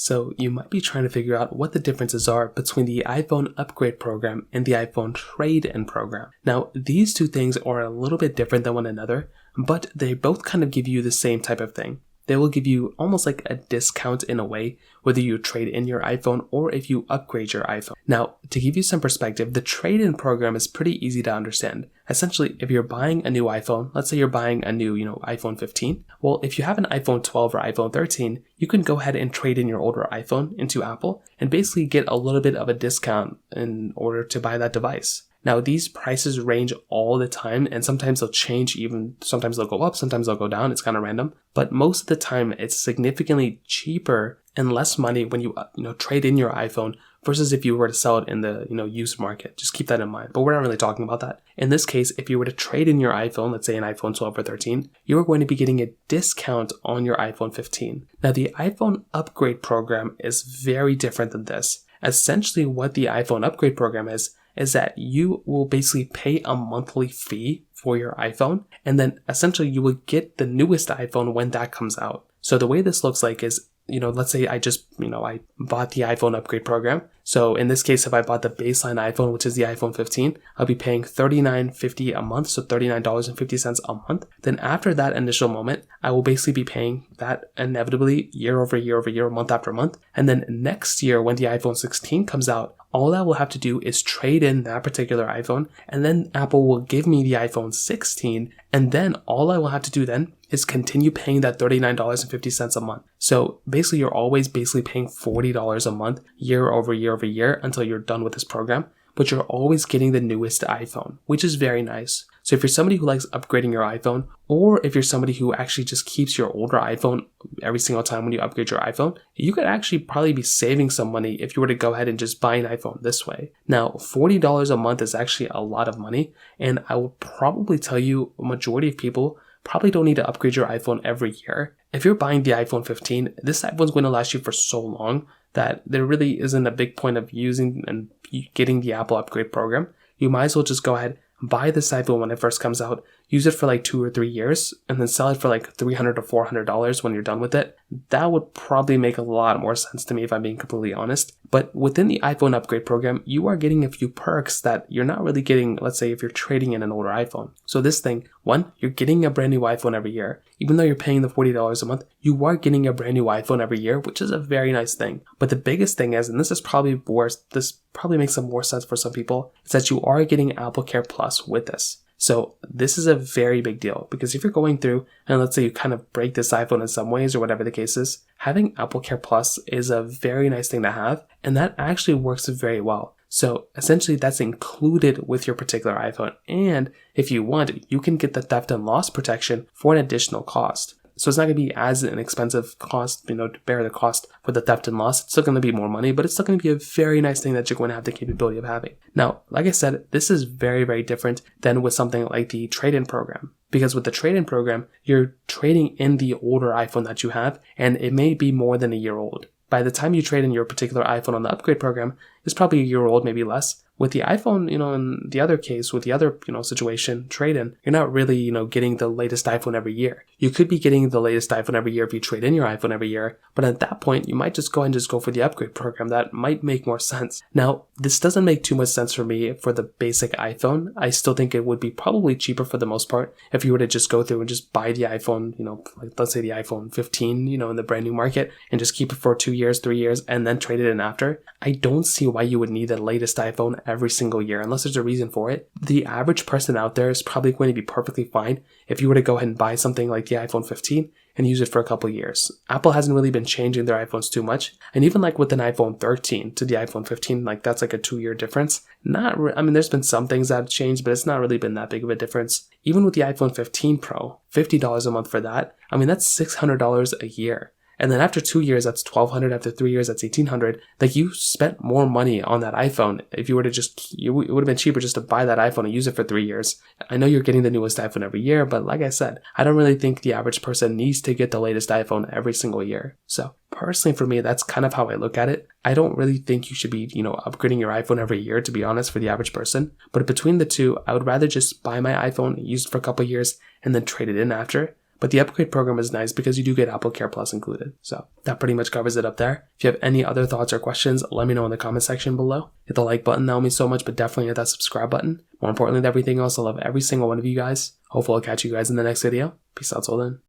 So you might be trying to figure out what the differences are between the iPhone upgrade program and the iPhone trade-in program. Now, these two things are a little bit different than one another, but they both kind of give you the same type of thing. They will give you almost like a discount in a way, whether you trade in your iPhone or if you upgrade your iPhone. Now, to give you some perspective, the trade-in program is pretty easy to understand. Essentially, if you're buying a new iPhone, let's say you're buying a new, iPhone 15. Well, if you have an iPhone 12 or iPhone 13, you can go ahead and trade in your older iPhone into Apple and basically get a little bit of a discount in order to buy that device. Now, these prices range all the time, and sometimes they'll change sometimes they'll go up, sometimes they'll go down. It's kind of random. But most of the time, it's significantly cheaper and less money when you trade in your iPhone versus if you were to sell it in the, used market. Just keep that in mind. But we're not really talking about that. In this case, if you were to trade in your iPhone, let's say an iPhone 12 or 13, you are going to be getting a discount on your iPhone 15. Now, the iPhone upgrade program is very different than this. Essentially, what the iPhone upgrade program is that you will basically pay a monthly fee for your iPhone, and then essentially you will get the newest iPhone when that comes out. So the way this looks like is, let's say I bought the iPhone upgrade program. So in this case, if I bought the baseline iPhone, which is the iPhone 15, I'll be paying $39.50 a month, so $39.50 a month. Then after that initial moment, I will basically be paying that inevitably year over year over year, month after month. And then next year, when the iPhone 16 comes out, all I will have to do is trade in that particular iPhone, and then Apple will give me the iPhone 16, and then all I will have to do then is continue paying that $39.50 a month. So basically, you're always paying $40 a month, year over year over year, until you're done with this program, but you're always getting the newest iPhone, which is very nice. So if you're somebody who likes upgrading your iPhone, or if you're somebody who actually just keeps your older iPhone every single time when you upgrade your iPhone, you could actually probably be saving some money if you were to go ahead and just buy an iPhone this way. Now, $40 a month is actually a lot of money, and I will probably tell you a majority of people probably don't need to upgrade your iPhone every year. If you're buying the iPhone 15, this iPhone's going to last you for so long that there really isn't a big point of using and getting the Apple upgrade program. You might as well just go ahead, buy this iPhone when it first comes out, use it for like 2 or 3 years, and then sell it for like $300 to $400 when you're done with it. That would probably make a lot more sense to me if I'm being completely honest. But within the iPhone upgrade program, you are getting a few perks that you're not really getting, let's say, if you're trading in an older iPhone. So this thing, one, you're getting a brand new iPhone every year. Even though you're paying the $40 a month, you are getting a brand new iPhone every year, which is a very nice thing. But the biggest thing is, and this probably makes some more sense for some people, is that you are getting Apple Care Plus with this. So this is a very big deal, because if you're going through and let's say you kind of break this iPhone in some ways or whatever the case is, having Apple Care Plus is a very nice thing to have, and that actually works very well. So essentially that's included with your particular iPhone, and if you want, you can get the theft and loss protection for an additional cost. So it's not going to be as an expensive cost, to bear the cost for the theft and loss. It's still going to be more money, but it's still going to be a very nice thing that you're going to have the capability of having. Now, like I said, this is very, very different than with something like the trade-in program. Because with the trade-in program, you're trading in the older iPhone that you have, and it may be more than a year old. By the time you trade in your particular iPhone on the upgrade program, it's probably a year old, maybe less. With the iPhone, in the other case, with the other, situation, trade-in, you're not really, getting the latest iPhone every year. You could be getting the latest iPhone every year if you trade in your iPhone every year, but at that point, you might just go for the upgrade program. That might make more sense. Now, this doesn't make too much sense for me for the basic iPhone. I still think it would be probably cheaper for the most part if you were to just go through and just buy the iPhone, like let's say the iPhone 15, in the brand new market, and just keep it for 2 years, 3 years, and then trade it in after. I don't see why you would need the latest iPhone every single year unless there's a reason for it. The average person out there is probably going to be perfectly fine if you were to go ahead and buy something like the iPhone 15 and use it for a couple of years. Apple hasn't really been changing their iPhones too much, and even like with an iPhone 13 to the iPhone 15, like that's like a 2-year difference. There's been some things that have changed, but it's not really been that big of a difference. Even with the iPhone 15 Pro, $50 a month for that, that's $600 a year. And then after 2 years, that's $1,200. After 3 years, that's $1,800. Like, you spent more money on that iPhone. If you were to it would have been cheaper just to buy that iPhone and use it for 3 years. I know you're getting the newest iPhone every year, but like I said, I don't really think the average person needs to get the latest iPhone every single year. So personally for me, that's kind of how I look at it. I don't really think you should be, upgrading your iPhone every year, to be honest, for the average person. But between the two, I would rather just buy my iPhone, use it for a couple of years, and then trade it in after. But the upgrade program is nice because you do get Apple Care Plus included. So that pretty much covers it up there. If you have any other thoughts or questions, let me know in the comment section below. Hit the like button, that will mean so much, but definitely hit that subscribe button. More importantly than everything else, I love every single one of you guys. Hopefully I'll catch you guys in the next video. Peace out till then.